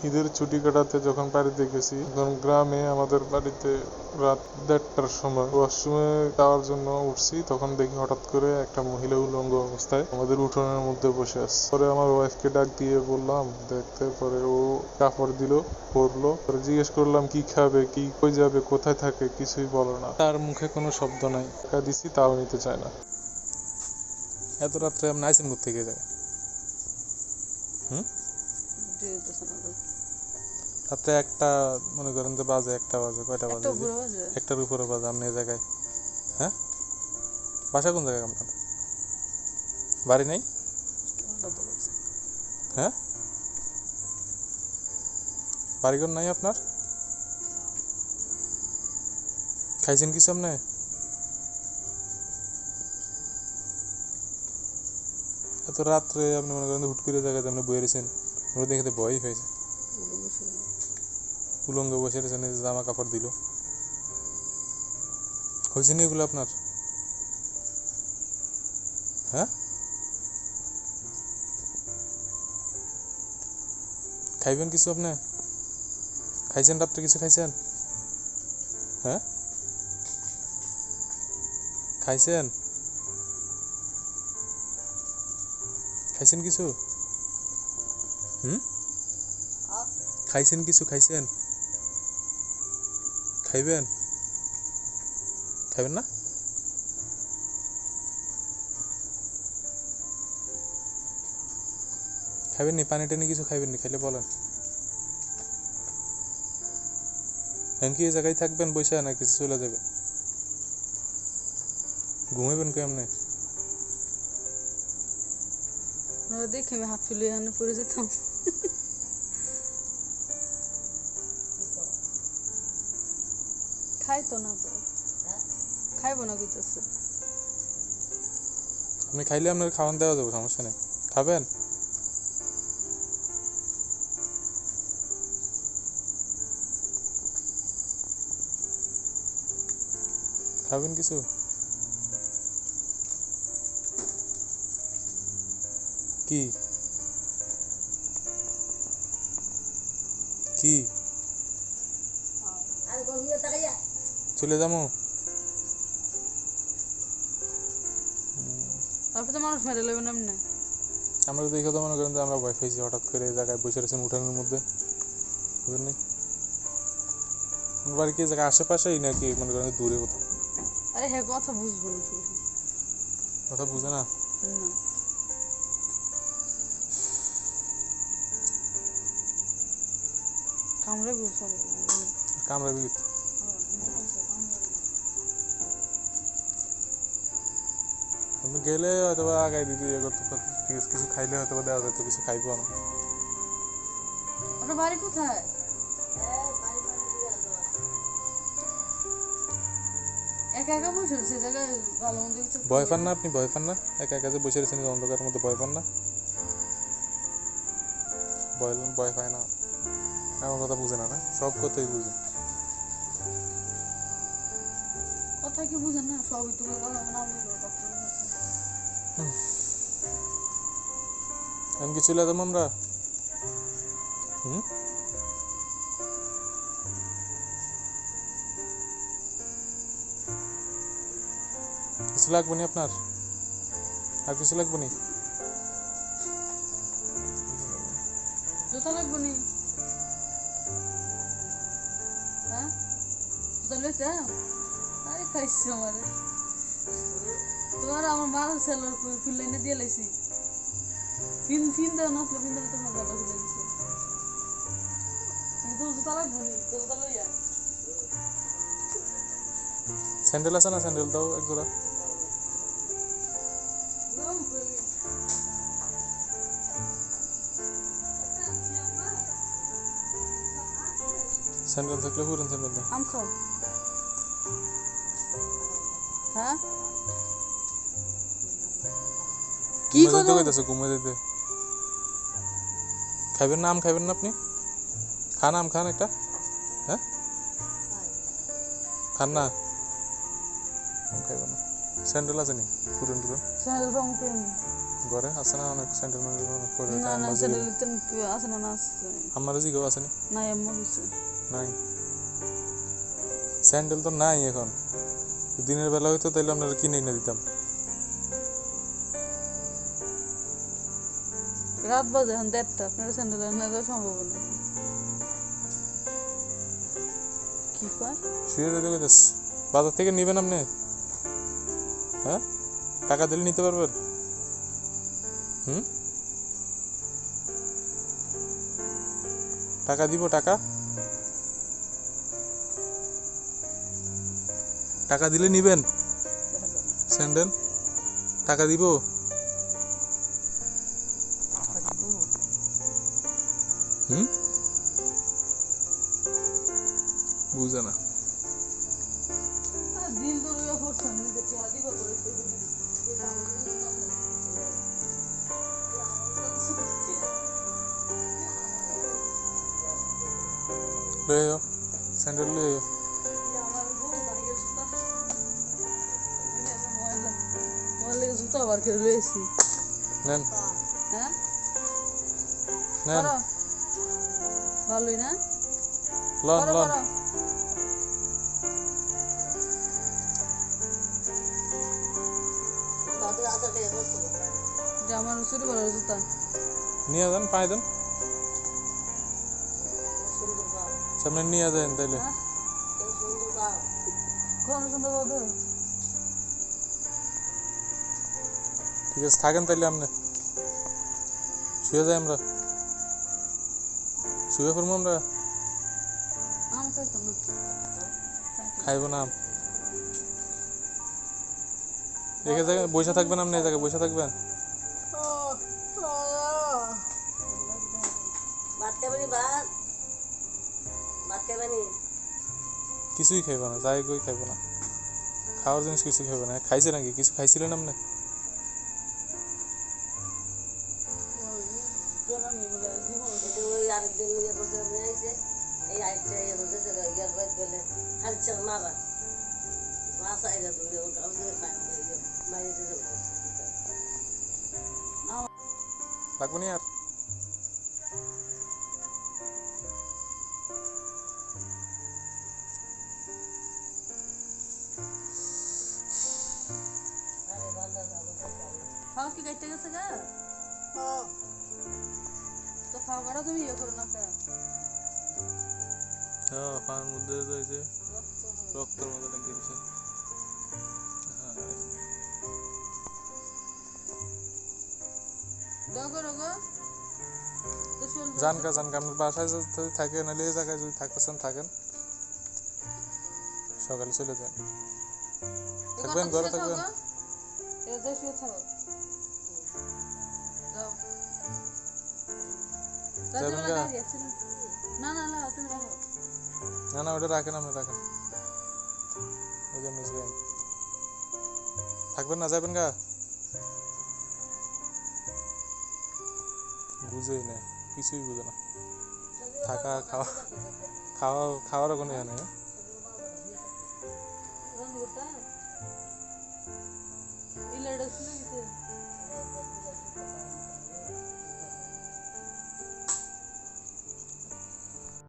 ঈদের ছুটি কাটাতে যখন বাড়িতে গেছি তখন গ্রামে আমাদের বাড়িতে রাত 1:30টার সময় ওয়াশরুমে যাওয়ার জন্য উঠছি, তখন দেখি হঠাৎ করে একটা মহিলা উলঙ্গ অবস্থায় আমাদের উঠোনের মধ্যে বসে আছে। পরে আমার ওয়াইফকে ডাক দিয়ে বললাম দেখতে, পরে ও কাপড় দিল, পরলো। পরে জিজ্ঞেস করলাম কি খাবে, কি কই যাবে, কোথায় থাকে, কিছুই বলো না। তার মুখে কোনো শব্দ নাই। টাকা দিছি তাও নিতে চায় না। এত রাত্রে আপনি আইসেন কোথা থেকে যায়? রাত্রে একটা মনে করেন যে বাজে, একটা বাজে, কয়টা বাজে? একটার উপরে বাজে আপনি এই জায়গায়? হ্যাঁ, বাসা কোন জায়গায় আপনার? বাড়ি নেই? হ্যাঁ, বাড়িঘর নাই আপনার? খাইছেন কিছু আপনি? এত রাত্রে আপনি মনে করেন হুট করে জায়গায় আপনি বয়ে রয়েছেন, আমরা দেখে ভয়ই খাইছে। উলঙ্গ বসে রয়েছেন, জামা কাপড় দিল। হয়েছে নি এগুলো আপনার? হ্যাঁ, খাইবেন কিছু আপনি? খাইছেন রাত্রে কিছু খাইছেন? হ্যাঁ, খাইছেন? খাইছেন কিছু? খাইছেন কিছু? খাইছেন? খাইবেন? খাইবেন না? খাইবেন নি? পানি টানি কিছু খাইবেন নি? খাইলে বলেন। এখন কি এই জায়গায় থাকবেন বসে, না কিছু চলে যাবেন? ঘুমাইবেন কেমনে? দেখে আমি হাত ফুলে এখানে পড়ে যেতাম। খাইতো না তো, খাইবো না কইতেছে। আপনি খাইলে আপনার খাওয়ান দেওয়া যাবে, সমস্যা নেই। খাবেন? খাবেন কিছু? কি কি চলে যাবো? তারপর তো মানুষ মেরে লইবেন এমনি। আমরা দেখে তো মনে করেন যে আমরা ভয় পাইছি, হঠাৎ করে এই জায়গায় বসে রয়েছেন উঠানের মধ্যে, বুঝলেন নি? আমার বাড়ি কি এই জায়গায় আশেপাশেই নাকি মনে করেন দূরে কোথাও? আরে হ্যাঁ, কথা বুঝবো না শুধু। কথা বুঝে না? কামড়ে বুঝাবো কামড়াবি? আপনি গেলে হয়তো বা আগাই দিদি ইয়ে করতে পারতো, ঠিক আছে, কিছু খাইলে হয়তো বা দেওয়া যেত, কিছু খাইবো না। আপনার বাড়ি কোথায়? একা একা বসে সে জায়গায় ভালো মন্দ কিছু ভয় পান না আপনি? ভয় পান না? একা একা যে বসে রয়েছেন অন্ধকারের মধ্যে, ভয় পান না? ভয় পায় না? আমার কথা বুঝে না? না, সব কথাই বুঝে। কথা কি বুঝেন না? সবই তুমি কথা না বুঝলো এখন কি চলে যাবো আমরা? কিছু লাগবে নি আপনার? আর কিছু লাগবে নি? জুতা লাগবে নি? হ্যাঁ, জুতা লইতে? আরে খাইছি আমারে তোমার আমার মাল সেলার খুলে এনে দিয়ে লাইছি। ফিন ফিন দেওয়া নতলো ফিন দেওয়া তোমার দাদা খুলে দিছে। কিন্তু জুতা লাগবে নি? জুতা লই আয়। স্যান্ডেল আছে না? স্যান্ডেল দাও এক জোড়া। স্যান্ডেল থাকলে পুরেন স্যান্ডেল দাও। আম খাও। হ্যাঁ, কি করতে কইতাছে? ঘুমে যেতে খাইবেন না? আম খাইবেন না আপনি? খান, আম খান একটা। হ্যাঁ, খান না? আম খাইবেন না? স্যান্ডেল আছে নি? পুরেন পুরেন স্যান্ডেল রং পেন। ঘরে আছে না অনেক স্যান্ডেল ম্যান্ডেল অনেক পরে না না স্যান্ডেল আছে না আছে আমার জি কেউ আসেনি নাই আম্মা কইছে নাই স্যান্ডেল তো নাই এখন দিনের বেলা হইতো তাইলে আপনারা কিনে এনে দিতাম রাত বাজে এখন 1:30 আপনার স্যান্ডেল আনা সম্ভব না কি কর শুয়ে যেতে কইতাছি বাজার থেকে নিবেন আপনি হ্যাঁ টাকা দিলে নিতে পারবেন টাকা দিব টাকা টাকা দিলে নিবেন স্যান্ডেল টাকা দিব বুঝে না দিল তো রইয়া পড়ছে আমি দেখি আদি কত রইছে ले आओ सैंडल ले आओ জুতা বার করে লইছি নেন হ্যাঁ নেন ভালোই না লন লন আমার চুরি বলার জুতা নিয়ে যান পায়ে দেন সামনে নিয়ে যান তাইলে কোন সুন্দর বাবা ঠিক আছে থাকেন তাইলে আপনি শুয়ে যাই আমরা শুয়ে পড়বো আমরা আম খাইতো না খাইব না আম দেখে জায়গায় বসে থাকবেন আপনি এই জায়গায় বসে থাকবেন কিছুই খাইব না যাই কই খাইব না খাওয়ার জিনিস কিছু খাইব না খাইছে নাকি কিছু খাইছিলেন আপনি লাগবে না আর খাও কি গাইতে গেছে গা তো খাও করা তুমি ইয়ে করো না কা হ্যাঁ পায়ের মধ্যে রয়েছে রক্তের মতো লেগেছে জানকা আপনার বাসায় যদি থাকে নাহলে এই জায়গায় যদি থাকতেছেন থাকেন সকালে চলে যান থাকবেন ঘরে থাকবেন না না না তুমি রাখো না না ওটা রাখেন আপনি রাখেন ওই জন্য থাকবেন না যাবেন গা বুঝেই না কিছুই বুঝে না থাকা খাওয়া খাওয়ারও কোনো ইয়ে নেই